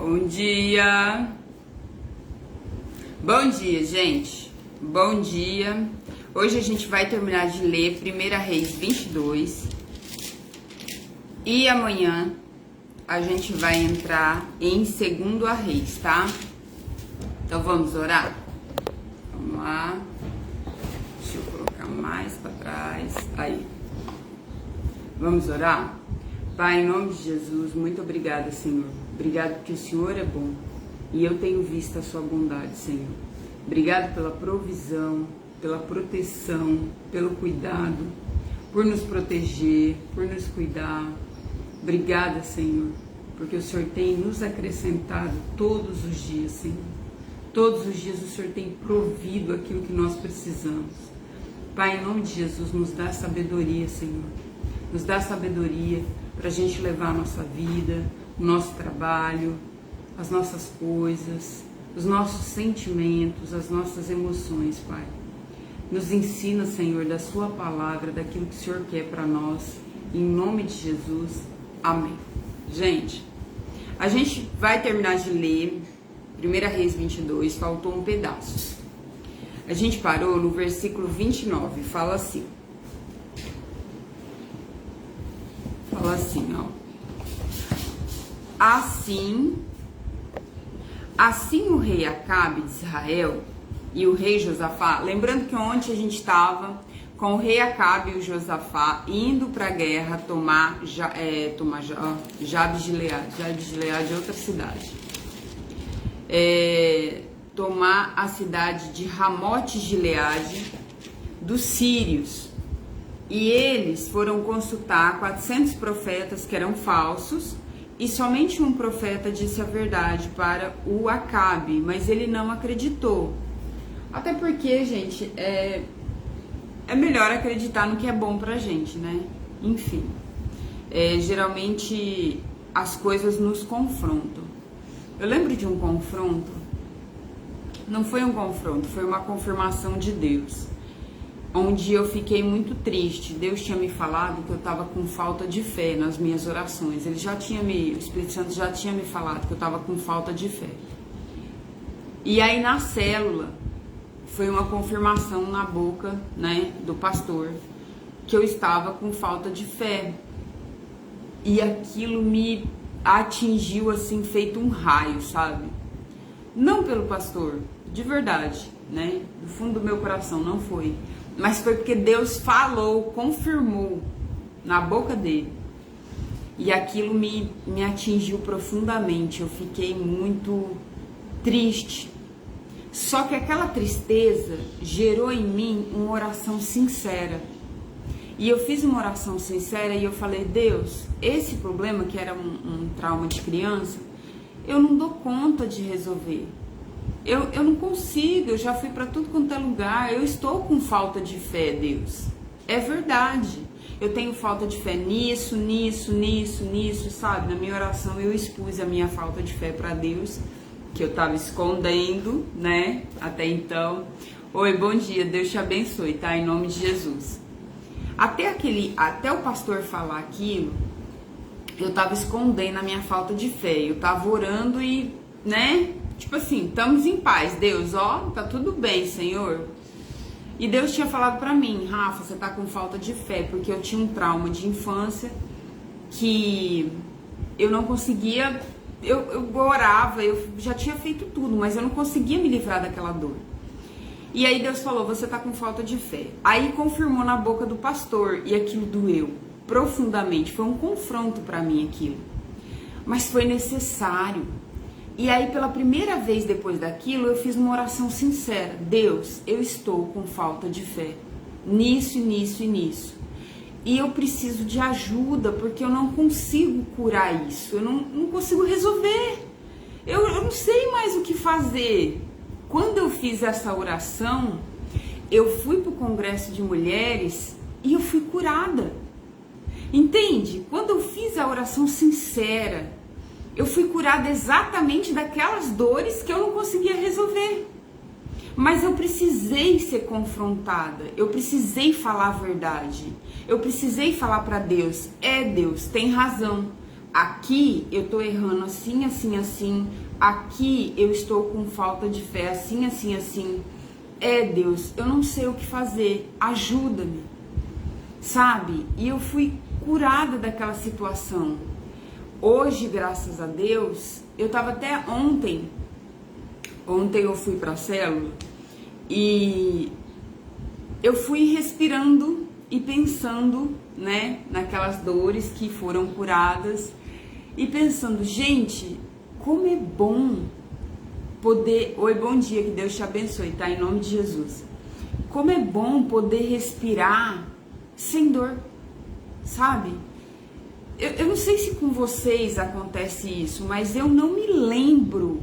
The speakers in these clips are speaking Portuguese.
Bom dia! Bom dia, gente! Bom dia! Hoje a gente vai terminar de ler 1 Reis 22 e amanhã a gente vai entrar em 2 Reis, tá? Então vamos orar? Vamos lá. Deixa eu colocar mais para trás. Aí. Vamos orar? Pai, em nome de Jesus, muito obrigada, Senhor. Obrigado porque o Senhor é bom e eu tenho visto a sua bondade, Senhor. Obrigado pela provisão, pela proteção, pelo cuidado, por nos proteger, por nos cuidar. Obrigada, Senhor, porque o Senhor tem nos acrescentado todos os dias, Senhor. Todos os dias o Senhor tem provido aquilo que nós precisamos. Pai, em nome de Jesus, nos dá sabedoria, Senhor. Nos dá sabedoria para a gente levar a nossa vida, o nosso trabalho, as nossas coisas, os nossos sentimentos, as nossas emoções, Pai. Nos ensina, Senhor, da sua palavra, daquilo que o Senhor quer para nós. Em nome de Jesus, amém. Gente, a gente vai terminar de ler 1 Reis 22, faltou um pedaço. A gente parou no versículo 29, fala assim. Fala assim, ó. Assim o rei Acabe de Israel e o rei Josafá, lembrando que ontem a gente estava com o rei Acabe e o Josafá indo para a guerra tomar Jabes de Gileade é outra cidade. Tomar a cidade de Ramote Gileade dos sírios. E eles foram consultar 400 profetas que eram falsos, e somente um profeta disse a verdade para o Acabe, mas ele não acreditou. Até porque, gente, é melhor acreditar no que é bom pra gente, né? Enfim, geralmente as coisas nos confrontam. Eu lembro de um confronto, não foi um confronto, foi uma confirmação de Deus. Onde eu fiquei muito triste. Deus tinha me falado que eu estava com falta de fé nas minhas orações. O Espírito Santo já tinha me falado que eu estava com falta de fé. E aí na célula, foi uma confirmação na boca, né, do pastor, que eu estava com falta de fé. E aquilo me atingiu assim, feito um raio, sabe? Não pelo pastor, de verdade, né? Do fundo do meu coração, não foi. Mas foi porque Deus falou, confirmou na boca dele. E aquilo me atingiu profundamente. Eu fiquei muito triste. Só que aquela tristeza gerou em mim uma oração sincera. E eu fiz uma oração sincera e eu falei: Deus, esse problema que era um trauma de criança, eu não dou conta de resolver. Eu não consigo, eu já fui para tudo quanto é lugar, eu estou com falta de fé, Deus. É verdade, eu tenho falta de fé nisso, sabe? Na minha oração eu expus a minha falta de fé para Deus, que eu estava escondendo, né? Até então. Oi, bom dia, Deus te abençoe, tá? Em nome de Jesus. Até o pastor falar aquilo, eu estava escondendo a minha falta de fé, eu estava orando e, né? Tipo assim, estamos em paz, Deus, ó, tá tudo bem, Senhor. E Deus tinha falado pra mim: Rafa, você tá com falta de fé, porque eu tinha um trauma de infância que eu não conseguia, eu orava, eu já tinha feito tudo, mas eu não conseguia me livrar daquela dor. E aí Deus falou: você tá com falta de fé. Aí confirmou na boca do pastor, e aquilo doeu profundamente, foi um confronto pra mim aquilo. Mas foi necessário. E aí, pela primeira vez depois daquilo, eu fiz uma oração sincera: Deus, eu estou com falta de fé nisso, nisso. E eu preciso de ajuda, porque eu não consigo curar isso, eu não consigo resolver. Eu não sei mais o que fazer. Quando eu fiz essa oração, eu fui para o Congresso de Mulheres e eu fui curada. Entende? Quando eu fiz a oração sincera, eu fui curada exatamente daquelas dores que eu não conseguia resolver. Mas eu precisei ser confrontada, eu precisei falar a verdade, eu precisei falar para Deus: Deus, tem razão, aqui eu tô errando assim, assim, assim, aqui eu estou com falta de fé, assim, assim, assim. Deus, eu não sei o que fazer, ajuda-me, sabe? E eu fui curada daquela situação. Hoje, graças a Deus, eu tava até ontem eu fui pra célula e eu fui respirando e pensando, né, naquelas dores que foram curadas e pensando, gente, como é bom poder... Oi, bom dia, que Deus te abençoe, tá? Em nome de Jesus. Como é bom poder respirar sem dor, sabe? Eu não sei se com vocês acontece isso, mas eu não me lembro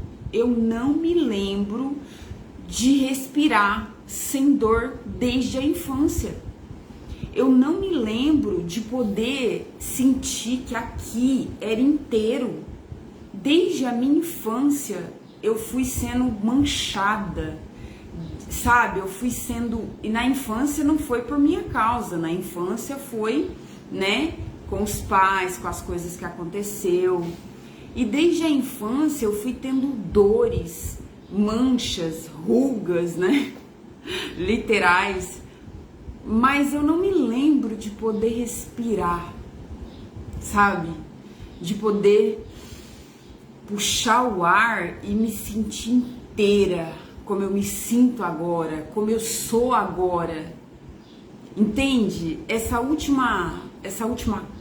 de respirar sem dor desde a infância. Eu não me lembro de poder sentir que aqui era inteiro. Desde a minha infância eu fui sendo manchada, sabe? Eu fui sendo... E na infância não foi por minha causa, na infância foi, né, com os pais, com as coisas que aconteceu. E desde a infância eu fui tendo dores, manchas, rugas, né, literais. Mas eu não me lembro de poder respirar, sabe? De poder puxar o ar e me sentir inteira, como eu me sinto agora, como eu sou agora. Entende? Essa última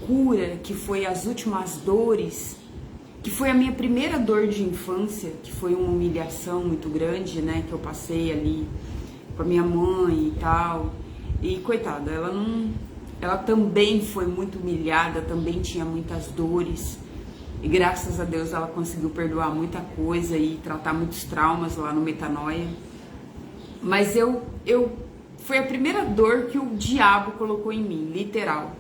cura, que foi as últimas dores, que foi a minha primeira dor de infância, que foi uma humilhação muito grande, né, que eu passei ali com a minha mãe e tal. E coitada, ela também foi muito humilhada, também tinha muitas dores. E graças a Deus ela conseguiu perdoar muita coisa e tratar muitos traumas lá no Metanoia. Mas foi a primeira dor que o diabo colocou em mim, literal.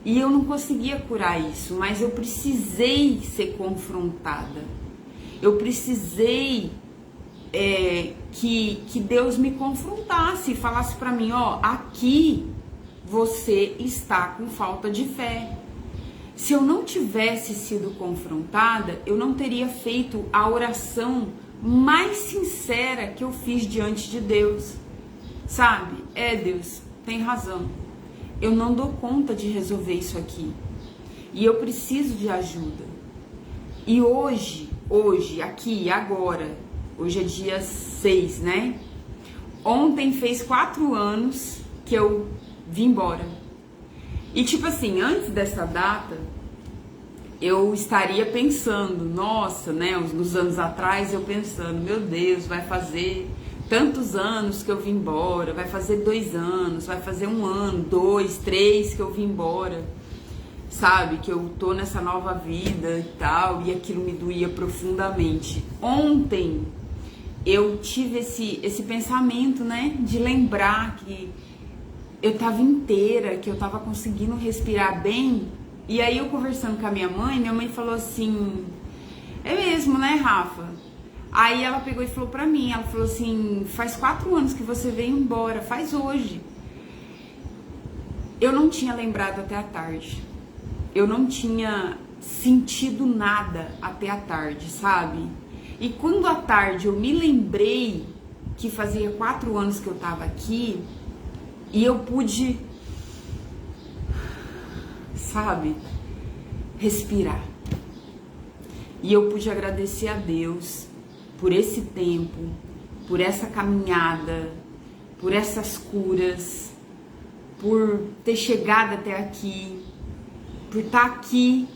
E eu não conseguia curar isso, mas eu precisei ser confrontada. Eu precisei que Deus me confrontasse e falasse pra mim, ó, aqui você está com falta de fé. Se eu não tivesse sido confrontada, eu não teria feito a oração mais sincera que eu fiz diante de Deus. Sabe? Deus, tem razão. Eu não dou conta de resolver isso aqui. E eu preciso de ajuda. E hoje, aqui, agora, hoje é dia 6, né? Ontem fez 4 anos que eu vim embora. E tipo assim, antes dessa data, eu estaria pensando, nossa, né, uns anos atrás, eu pensando, meu Deus, vai fazer tantos anos que eu vim embora, vai fazer 2 anos, vai fazer 1 ano, 2, 3 que eu vim embora, sabe, que eu tô nessa nova vida e tal, e aquilo me doía profundamente. Ontem eu tive esse pensamento, né, de lembrar que eu tava inteira, que eu tava conseguindo respirar bem. E aí eu conversando com a minha mãe falou assim, é mesmo, né, Rafa? Aí ela pegou e falou pra mim, ela falou assim, faz 4 anos que você veio embora, faz hoje. Eu não tinha lembrado até a tarde. Eu não tinha sentido nada até a tarde, sabe? E quando à tarde eu me lembrei que fazia 4 anos que eu tava aqui, e eu pude, sabe, respirar. E eu pude agradecer a Deus por esse tempo, por essa caminhada, por essas curas, por ter chegado até aqui, por estar aqui,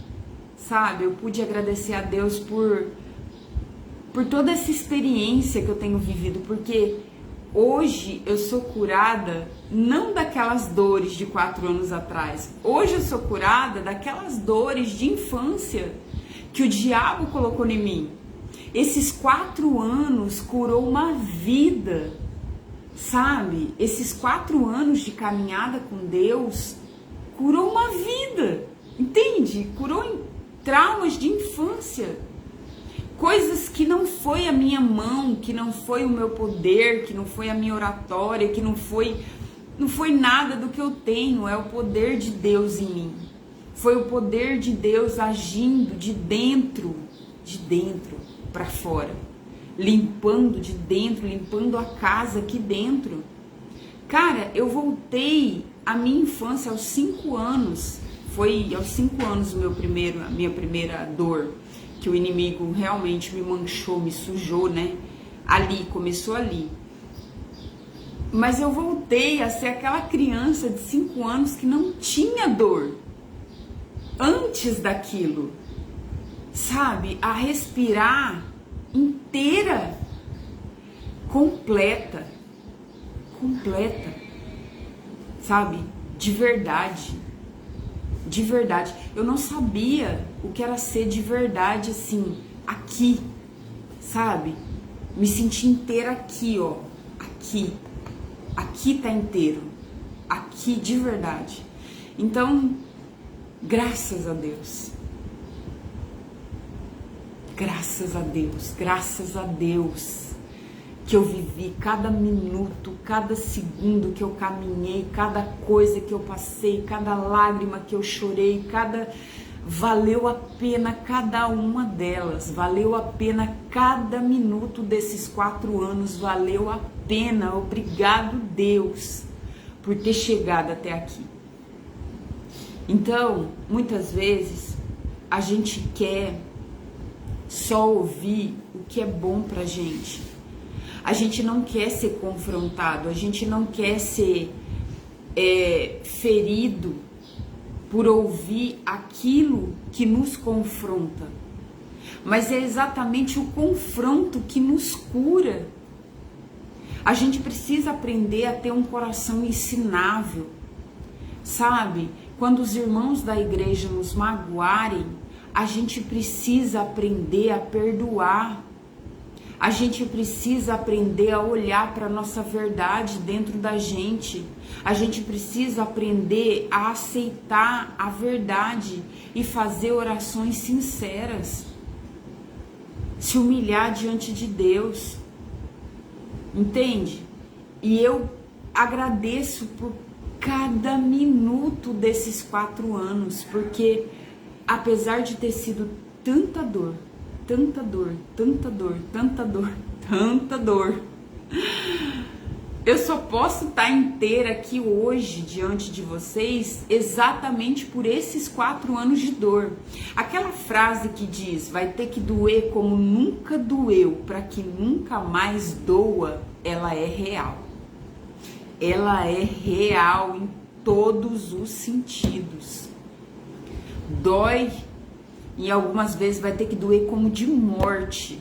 sabe? Eu pude agradecer a Deus por toda essa experiência que eu tenho vivido, porque hoje eu sou curada não daquelas dores de 4 anos atrás. Hoje eu sou curada daquelas dores de infância que o diabo colocou em mim. Esses 4 anos curou uma vida, sabe? Esses 4 anos de caminhada com Deus curou uma vida, entende? Curou traumas de infância. Coisas que não foi a minha mão, que não foi o meu poder, que não foi a minha oratória, que não foi nada do que eu tenho, é o poder de Deus em mim, Foi o poder de Deus agindo de dentro para fora, limpando de dentro, limpando a casa aqui dentro. Cara, eu voltei à minha infância aos 5 anos. Foi aos 5 anos a minha primeira dor, que o inimigo realmente me manchou, me sujou, né? Ali, começou ali. Mas eu voltei a ser aquela criança de 5 anos que não tinha dor antes daquilo, sabe? A respirar inteira, completa, sabe? De verdade. Eu não sabia o que era ser de verdade, assim, aqui, sabe? Me senti inteira aqui, ó, aqui tá inteiro, aqui de verdade. Então, graças a Deus, que eu vivi cada minuto, cada segundo que eu caminhei, cada coisa que eu passei, cada lágrima que eu chorei, valeu a pena cada uma delas, valeu a pena cada minuto desses 4 anos, valeu a pena. Obrigado, Deus, por ter chegado até aqui. Então, muitas vezes, a gente quer só ouvir o que é bom pra gente. A gente não quer ser confrontado, a gente não quer ser ferido por ouvir aquilo que nos confronta. Mas é exatamente o confronto que nos cura. A gente precisa aprender a ter um coração ensinável, sabe? Quando os irmãos da igreja nos magoarem, a gente precisa aprender a perdoar. A gente precisa aprender a olhar para a nossa verdade dentro da gente. A gente precisa aprender a aceitar a verdade e fazer orações sinceras. Se humilhar diante de Deus. Entende? E eu agradeço por cada minuto desses 4 anos, porque apesar de ter sido tanta dor, eu só posso estar inteira aqui hoje diante de vocês exatamente por esses 4 anos de dor. Aquela frase que diz, vai ter que doer como nunca doeu, para que nunca mais doa, ela é real. Ela é real em todos os sentidos. Dói. E algumas vezes vai ter que doer como de morte,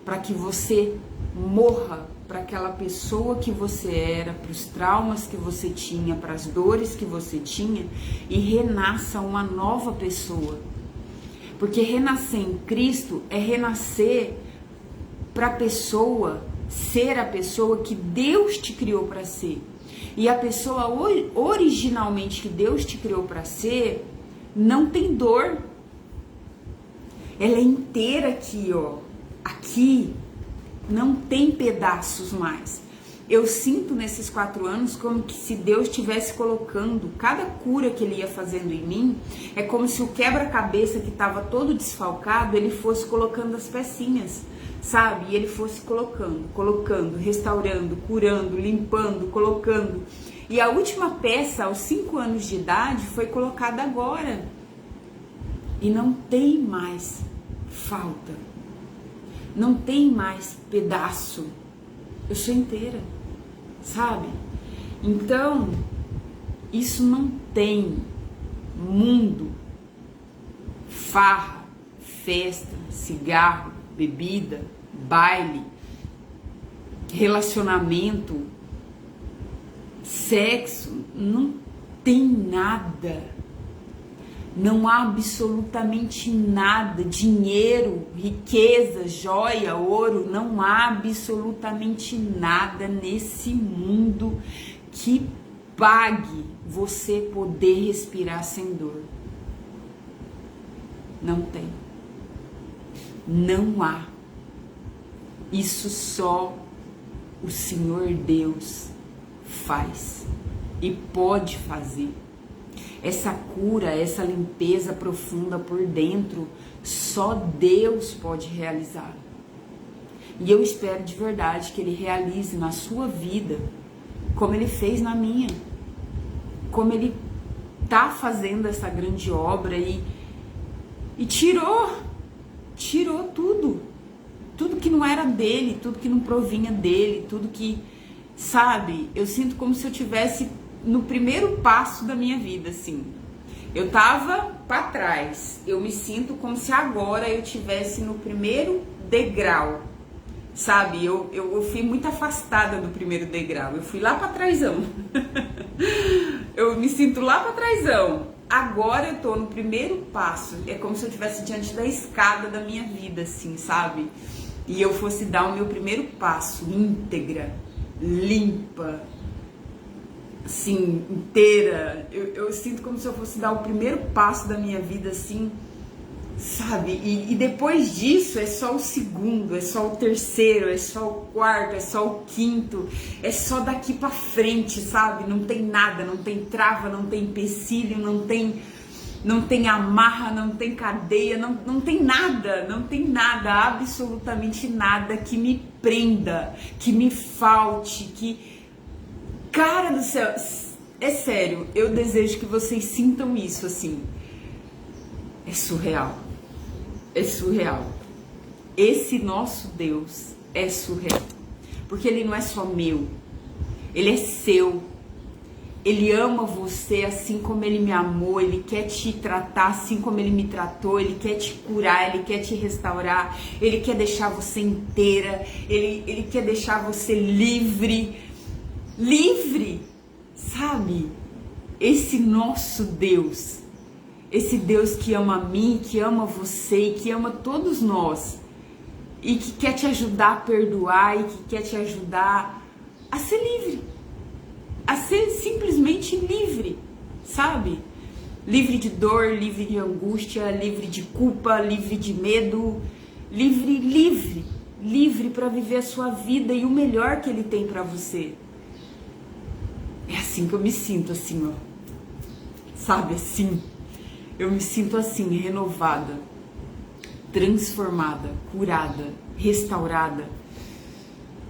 para que você morra para aquela pessoa que você era, para os traumas que você tinha, para as dores que você tinha, e renasça uma nova pessoa. Porque renascer em Cristo é renascer para a pessoa, ser a pessoa que Deus te criou para ser. E a pessoa originalmente que Deus te criou para ser, não tem dor. Ela é inteira aqui, ó. Aqui não tem pedaços mais. Eu sinto nesses 4 anos como que se Deus estivesse colocando cada cura que Ele ia fazendo em mim, é como se o quebra-cabeça que estava todo desfalcado, Ele fosse colocando as pecinhas, sabe? E Ele fosse colocando, restaurando, curando, limpando, colocando. E a última peça, aos 5 anos de idade, foi colocada agora. E não tem mais falta, não tem mais pedaço, eu sou inteira, sabe? Então, isso não tem mundo, farra, festa, cigarro, bebida, baile, relacionamento, sexo, não tem nada. Não há absolutamente nada, dinheiro, riqueza, joia, ouro, não há absolutamente nada nesse mundo que pague você poder respirar sem dor. Não tem. Não há. Isso só o Senhor Deus faz e pode fazer. essa cura, essa limpeza profunda por dentro, só Deus pode realizar. E eu espero de verdade que Ele realize na sua vida, como Ele fez na minha, como Ele tá fazendo essa grande obra e tirou tudo que não era dele, tudo que não provinha dele, tudo que, sabe, eu sinto como se eu tivesse no primeiro passo da minha vida, assim. Eu tava pra trás, eu me sinto como se agora eu tivesse no primeiro degrau, sabe? Eu fui muito afastada do primeiro degrau, eu fui lá pra trásão. Eu me sinto lá pra trásão. Agora eu tô no primeiro passo, é como se eu estivesse diante da escada da minha vida, assim, sabe? E eu fosse dar o meu primeiro passo, íntegra, limpa, assim, inteira. Eu sinto como se eu fosse dar o primeiro passo da minha vida, assim, sabe? E depois disso é só o segundo, é só o terceiro, é só o quarto, é só o quinto, é só daqui pra frente, sabe? Não tem nada, não tem trava, não tem empecilho, não tem amarra, não tem cadeia, não tem nada, absolutamente nada que me prenda, que me falte, que... Cara do céu, é sério, eu desejo que vocês sintam isso, assim. É surreal. É surreal. Esse nosso Deus é surreal. Porque Ele não é só meu. Ele é seu. Ele ama você assim como Ele me amou. Ele quer te tratar assim como Ele me tratou. Ele quer te curar. Ele quer te restaurar. Ele quer deixar você inteira. Ele quer deixar você livre. Livre. Sabe? Esse nosso Deus... Esse Deus que ama a mim, que ama você e que ama todos nós. E que quer te ajudar a perdoar e que quer te ajudar a ser livre. A ser simplesmente livre, sabe? Livre de dor, livre de angústia, livre de culpa, livre de medo. Livre para viver a sua vida e o melhor que Ele tem para você. É assim que eu me sinto, assim, ó. Sabe, assim... Eu me sinto assim, renovada, transformada, curada, restaurada.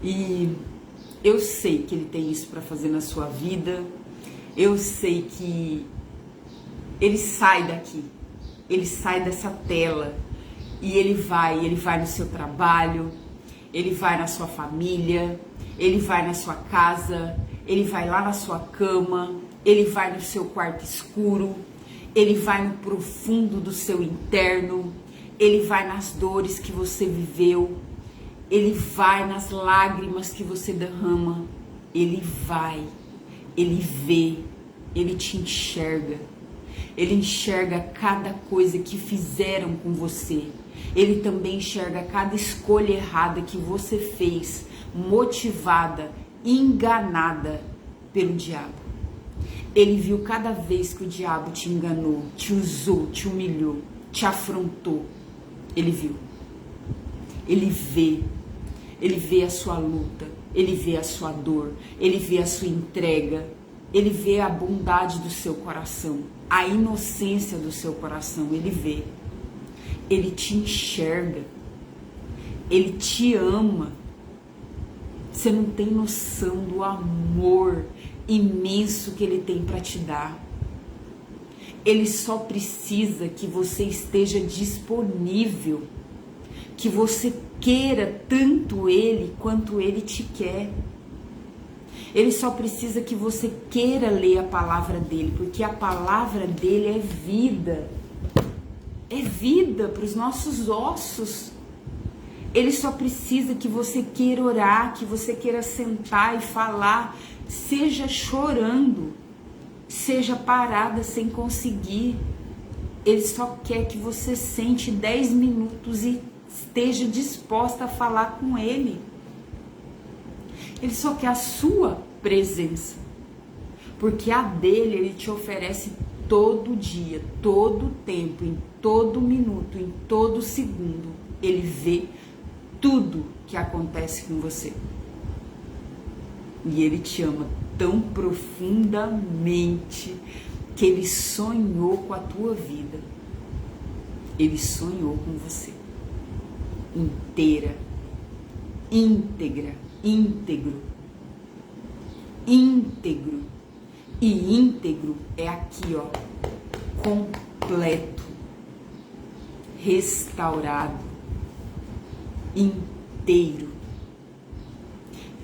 E eu sei que Ele tem isso para fazer na sua vida. Eu sei que Ele sai daqui, Ele sai dessa tela e Ele vai no seu trabalho, Ele vai na sua família, Ele vai na sua casa, Ele vai lá na sua cama, Ele vai no seu quarto escuro. Ele vai no profundo do seu interno, Ele vai nas dores que você viveu, Ele vai nas lágrimas que você derrama, Ele vai, Ele vê, Ele te enxerga, Ele enxerga cada coisa que fizeram com você, Ele também enxerga cada escolha errada que você fez, motivada, enganada pelo diabo. Ele viu cada vez que o diabo te enganou, te usou, te humilhou, te afrontou. Ele viu. Ele vê a sua luta, Ele vê a sua dor, Ele vê a sua entrega, Ele vê a bondade do seu coração, a inocência do seu coração, Ele vê. Ele te enxerga, Ele te ama. Você não tem noção do amor imenso que Ele tem para te dar. Ele só precisa que você esteja disponível, que você queira tanto Ele quanto Ele te quer. Ele só precisa que você queira ler a palavra dele, porque a palavra dele é vida para os nossos ossos. Ele só precisa que você queira orar, que você queira sentar e falar, seja chorando, seja parada sem conseguir. Ele só quer que você sente 10 minutos e esteja disposta a falar com Ele. Ele só quer a sua presença, porque a dele Ele te oferece todo dia, todo tempo, em todo minuto, em todo segundo. Ele vê tudo que acontece com você. E Ele te ama tão profundamente, que ele sonhou com a tua vida. Ele sonhou com você. Inteira, íntegra, íntegro. Íntegro. E íntegro é aqui, ó, completo, restaurado, inteiro.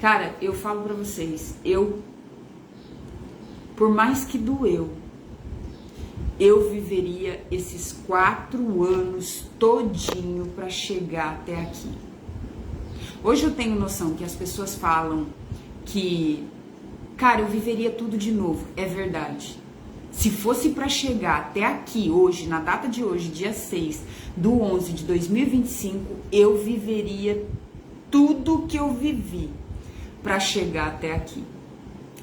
Cara, eu falo pra vocês, por mais que doeu, eu viveria esses 4 anos todinho pra chegar até aqui. Hoje eu tenho noção que as pessoas falam que, cara, eu viveria tudo de novo. É verdade. Se fosse pra chegar até aqui hoje, na data de hoje, dia 6/11/2025, eu viveria tudo que eu vivi pra chegar até aqui.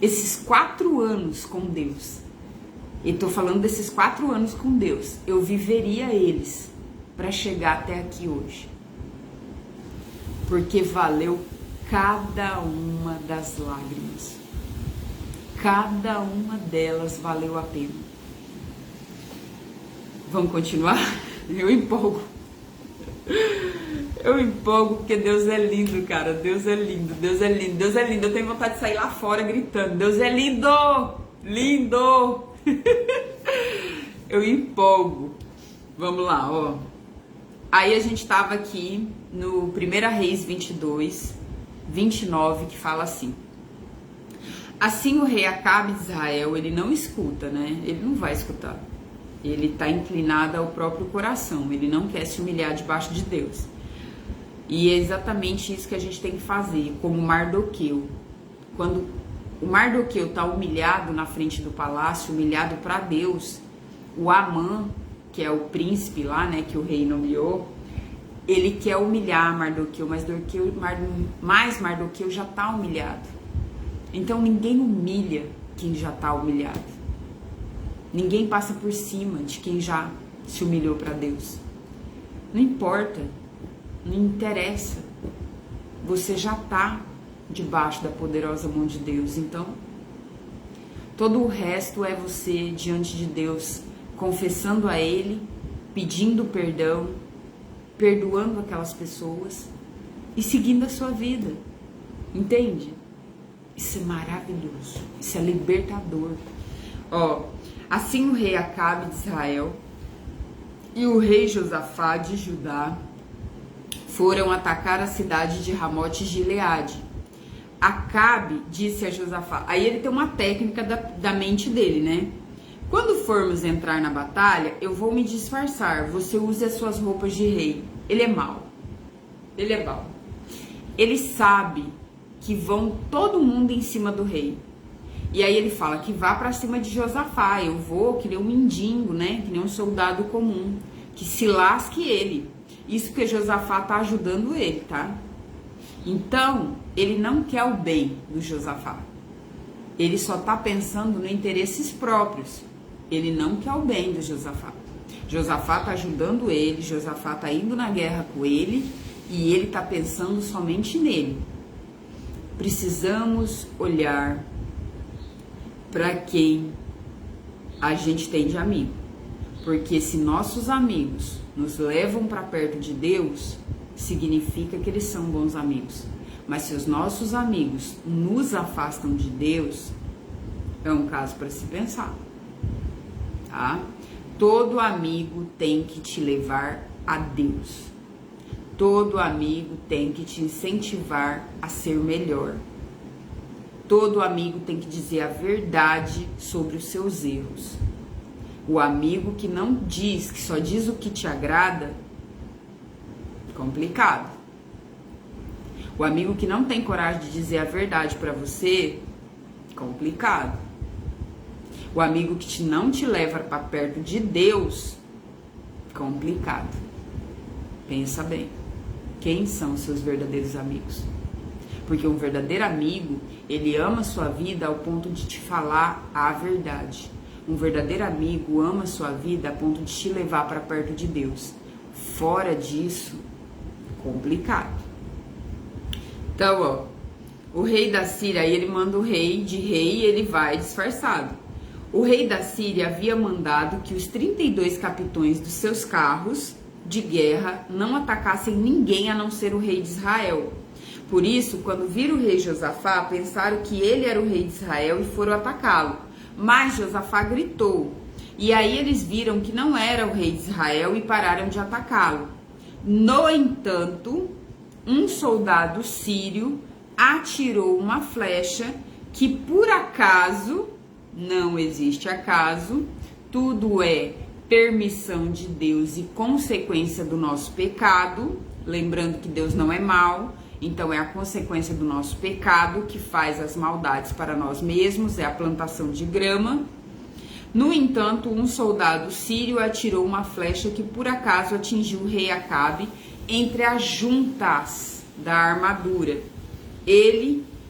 Esses 4 anos com Deus, e tô falando desses 4 anos com Deus, eu viveria eles pra chegar até aqui hoje. Porque valeu cada uma das lágrimas. Cada uma delas valeu a pena. Vamos continuar? Eu empolgo. Eu empolgo porque Deus é lindo, cara. Deus é lindo, Deus é lindo, Deus é lindo. Eu tenho vontade de sair lá fora gritando: Deus é lindo! Lindo! Eu empolgo. Vamos lá, ó. Aí a gente tava aqui no 1 Reis 22:29, que fala assim: assim o rei Acabe de Israel, ele não escuta, né? Ele não vai escutar. Ele tá inclinado ao próprio coração. Ele não quer se humilhar debaixo de Deus. E é exatamente isso que a gente tem que fazer, como Mardoqueu. Quando o Mardoqueu tá humilhado na frente do palácio, humilhado para Deus, o Amã, que é o príncipe lá, né, que o rei nomeou, ele quer humilhar Mardoqueu, mas Mardoqueu já tá humilhado. Então ninguém humilha quem já tá humilhado. Ninguém passa por cima de quem já se humilhou para Deus. Não importa, não interessa. Você já tá debaixo da poderosa mão de Deus. Então, todo o resto é você diante de Deus, confessando a Ele, pedindo perdão, perdoando aquelas pessoas e seguindo a sua vida. Entende? Isso é maravilhoso. Isso é libertador. Ó, assim o rei Acabe de Israel e o rei Josafá de Judá foram atacar a cidade de Ramote Gileade. Acabe disse a Josafá, aí ele tem uma técnica da mente dele, né? Quando formos entrar na batalha, eu vou me disfarçar, você use as suas roupas de rei. Ele é mau. Ele é mau. Ele sabe que vão todo mundo em cima do rei. E aí ele fala que vá pra cima de Josafá, eu vou que nem um mendigo, né? Que nem um soldado comum, que se lasque ele. Isso porque Josafá tá ajudando ele, tá? Então, ele não quer o bem do Josafá. Ele só tá pensando nos interesses próprios. Ele não quer o bem do Josafá. Josafá tá ajudando ele, Josafá tá indo na guerra com ele e ele tá pensando somente nele. Precisamos olhar para quem a gente tem de amigo. Porque se nossos amigos nos levam para perto de Deus, significa que eles são bons amigos. Mas se os nossos amigos nos afastam de Deus, é um caso para se pensar, tá? Todo amigo tem que te levar a Deus. Todo amigo tem que te incentivar a ser melhor. Todo amigo tem que dizer a verdade sobre os seus erros. O amigo que não diz, que só diz o que te agrada, complicado. O amigo que não tem coragem de dizer a verdade para você, complicado. O amigo que não te leva para perto de Deus, complicado. Pensa bem. Quem são os seus verdadeiros amigos? Porque um verdadeiro amigo, ele ama a sua vida ao ponto de te falar a verdade. Um verdadeiro amigo ama a sua vida a ponto de te levar para perto de Deus. Fora disso, complicado. Então, ó, o rei da Síria, aí ele manda o rei de rei e ele vai disfarçado. O rei da Síria havia mandado que os 32 capitães dos seus carros de guerra não atacassem ninguém a não ser o rei de Israel. Por isso, quando viram o rei Josafá, pensaram que ele era o rei de Israel e foram atacá-lo. Mas Josafá gritou. E aí eles viram que não era o rei de Israel e pararam de atacá-lo. No entanto, um soldado sírio atirou uma flecha que por acaso, não existe acaso, tudo é permissão de Deus e consequência do nosso pecado. Lembrando que Deus não é mau. Então, é a consequência do nosso pecado que faz as maldades para nós mesmos, é a plantação de grama. No entanto, um soldado sírio atirou uma flecha que por acaso atingiu o rei Acabe entre as juntas da armadura.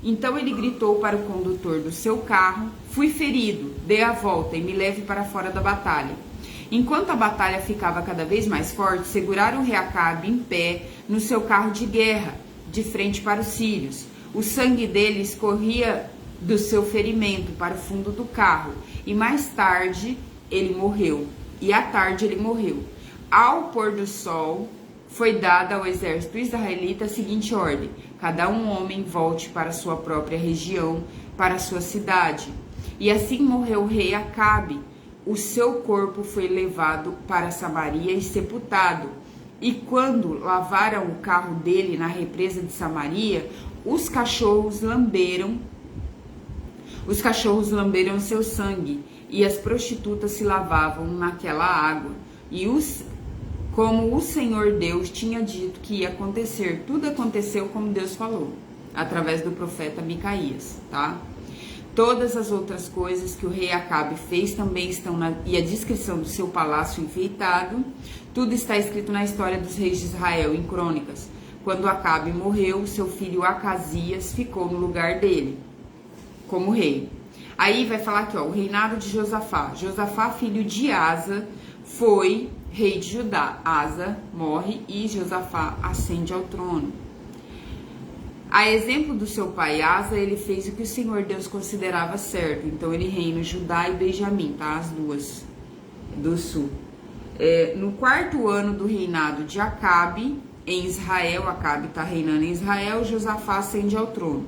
Então ele gritou para o condutor do seu carro: fui ferido, dê a volta e me leve para fora da batalha. Enquanto a batalha ficava cada vez mais forte, seguraram o rei Acabe em pé no seu carro de guerra, de frente para os sírios. O sangue dele escorria do seu ferimento para o fundo do carro, e mais tarde ele morreu. Ao pôr do sol, foi dada ao exército israelita a seguinte ordem: cada um homem volte para sua própria região, para sua cidade. E assim morreu o rei Acabe. O seu corpo foi levado para Samaria e sepultado. E quando lavaram o carro dele na represa de Samaria, os cachorros lamberam seu sangue, e as prostitutas se lavavam naquela água. Como o Senhor Deus tinha dito que ia acontecer, tudo aconteceu como Deus falou, através do profeta Micaías, tá? Todas as outras coisas que o rei Acabe fez também estão e a descrição do seu palácio enfeitado. Tudo está escrito na história dos reis de Israel, em Crônicas. Quando Acabe morreu, seu filho Acasias ficou no lugar dele, como rei. Aí vai falar aqui, ó, o reinado de Josafá. Josafá, filho de Asa, foi rei de Judá. Asa morre e Josafá ascende ao trono. A exemplo do seu pai Asa, ele fez o que o Senhor Deus considerava certo. Então ele reina Judá e Benjamim, tá? As duas do sul. No 4º ano do reinado de Acabe, em Israel, Acabe está reinando em Israel, Josafá ascende ao trono.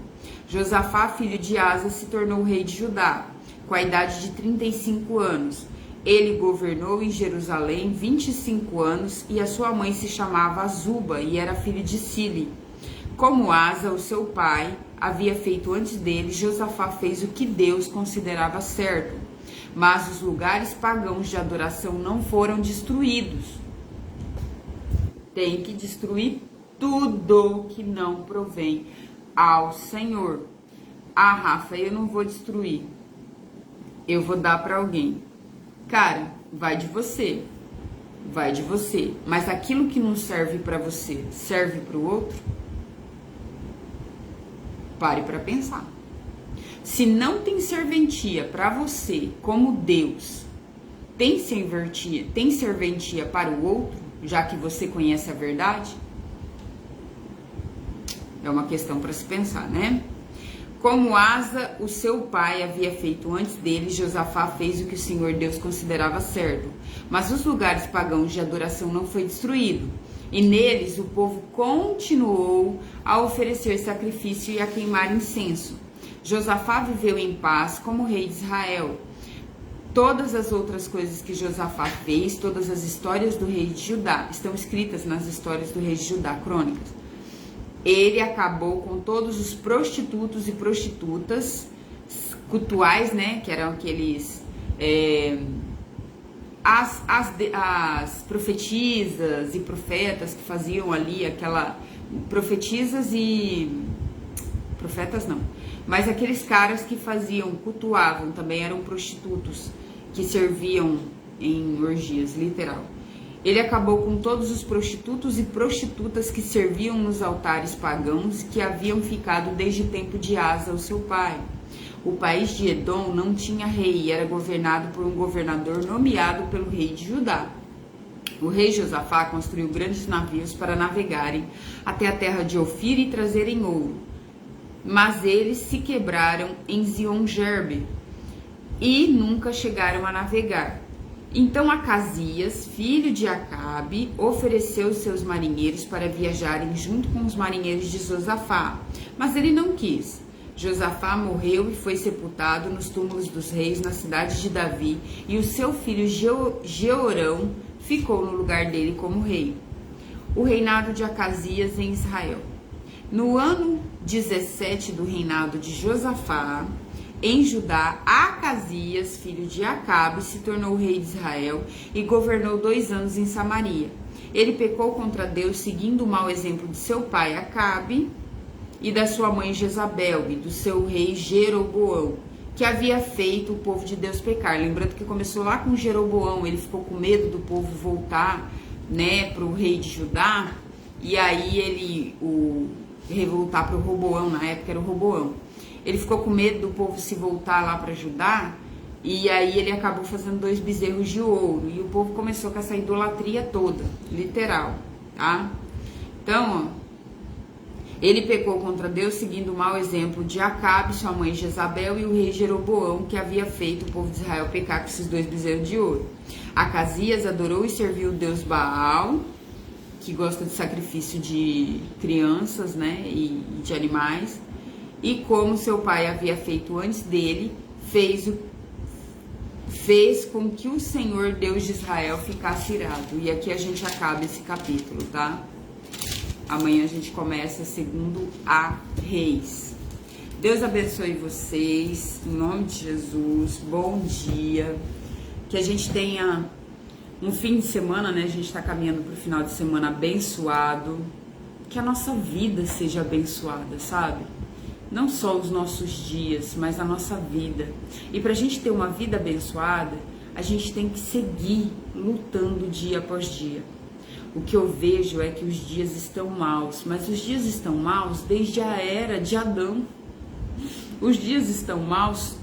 Josafá, filho de Asa, se tornou rei de Judá, com a idade de 35 anos. Ele governou em Jerusalém 25 anos e a sua mãe se chamava Azuba e era filho de Sili. Como Asa, o seu pai, havia feito antes dele, Josafá fez o que Deus considerava certo. Mas os lugares pagãos de adoração não foram destruídos. Tem que destruir tudo que não provém ao Senhor. Ah, Rafa, eu não vou destruir. Eu vou dar para alguém. Cara, vai de você. Vai de você. Mas aquilo que não serve para você, serve para o outro? Pare para pensar. Se não tem serventia para você, como Deus, tem serventia para o outro, já que você conhece a verdade? É uma questão para se pensar, né? Como Asa, o seu pai, havia feito antes dele, Josafá fez o que o Senhor Deus considerava certo. Mas os lugares pagãos de adoração não foi destruído. E neles o povo continuou a oferecer sacrifício e a queimar incenso. Josafá viveu em paz como rei de Israel. Todas as outras coisas que Josafá fez, todas as histórias do rei de Judá, estão escritas nas histórias do rei de Judá, Crônicas. Ele acabou com todos os prostitutos e prostitutas cultuais, né, que eram aqueles... As profetisas e profetas que faziam ali profetisas e... Profetas não. Mas aqueles caras que cultuavam, também eram prostitutos, que serviam em orgias, literal. Ele acabou com todos os prostitutos e prostitutas que serviam nos altares pagãos que haviam ficado desde o tempo de Asa, o seu pai. O país de Edom não tinha rei e era governado por um governador nomeado pelo rei de Judá. O rei Josafá construiu grandes navios para navegarem até a terra de Ofir e trazerem ouro. Mas eles se quebraram em Zion-Gerbe. e nunca chegaram a navegar. Então Acasias, filho de Acabe, ofereceu os seus marinheiros para viajarem junto com os marinheiros de Josafá, mas ele não quis. Josafá morreu e foi sepultado nos túmulos dos reis na cidade de Davi, e o seu filho Jeorão ficou no lugar dele como rei. O reinado de Acasias em Israel. No ano 17 do reinado de Josafá, em Judá, Acasias, filho de Acabe, se tornou rei de Israel e governou 2 anos em Samaria. Ele pecou contra Deus, seguindo o mau exemplo de seu pai Acabe e da sua mãe Jezabel e do seu rei Jeroboão, que havia feito o povo de Deus pecar. Lembrando que começou lá com Jeroboão, ele ficou com medo do povo voltar, para o rei de Judá, e aí ele revoltar para o Roboão, na época era o Roboão. Ele ficou com medo do povo se voltar lá para Judá, e aí ele acabou fazendo 2 bezerros de ouro, e o povo começou com essa idolatria toda, literal, tá? Então, ele pecou contra Deus, seguindo o mau exemplo de Acabe, sua mãe Jezabel e o rei Jeroboão, que havia feito o povo de Israel pecar com esses 2 bezerros de ouro. Acasias adorou e serviu o deus Baal, que gosta de sacrifício de crianças, e de animais. E como seu pai havia feito antes dele, fez com que o Senhor Deus de Israel ficasse irado. E aqui a gente acaba esse capítulo, tá? Amanhã a gente começa segundo a Reis. Deus abençoe vocês, em nome de Jesus, bom dia. Que a gente tenha um fim de semana, A gente está caminhando para o final de semana abençoado. Que a nossa vida seja abençoada, sabe? Não só os nossos dias, mas a nossa vida. E para a gente ter uma vida abençoada, a gente tem que seguir lutando dia após dia. O que eu vejo é que os dias estão maus, mas os dias estão maus desde a era de Adão. Os dias estão maus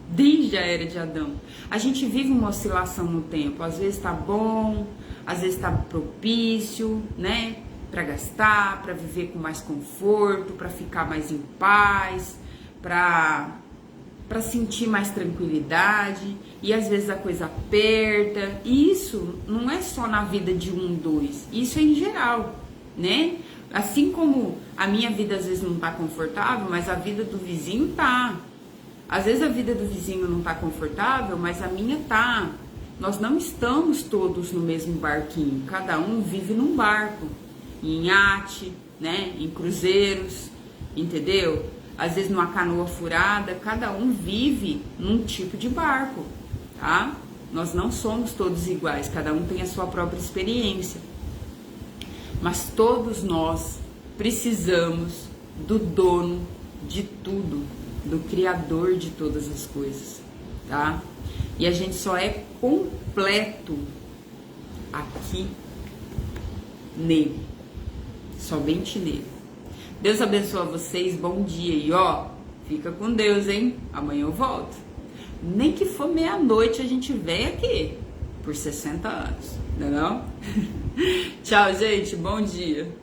desde a era de Adão. A gente vive uma oscilação no tempo. Às vezes tá bom, às vezes tá propício, para gastar, para viver com mais conforto, para ficar mais em paz, para sentir mais tranquilidade, e às vezes a coisa aperta. E isso não é só na vida de 1, 2, isso é em geral, Assim como a minha vida às vezes não tá confortável, mas a vida do vizinho tá. Às vezes a vida do vizinho não tá confortável, mas a minha tá. Nós não estamos todos no mesmo barquinho, cada um vive num barco, em iate, em cruzeiros, entendeu? Às vezes numa canoa furada, cada um vive num tipo de barco, tá? Nós não somos todos iguais, cada um tem a sua própria experiência. Mas todos nós precisamos do dono de tudo, do Criador de todas as coisas, tá? E a gente só é completo aqui nele, somente nele. Deus abençoe vocês, bom dia. E fica com Deus, hein? Amanhã eu volto. Nem que for meia-noite a gente vem aqui, por 60 anos, não é não? Tchau, gente, bom dia.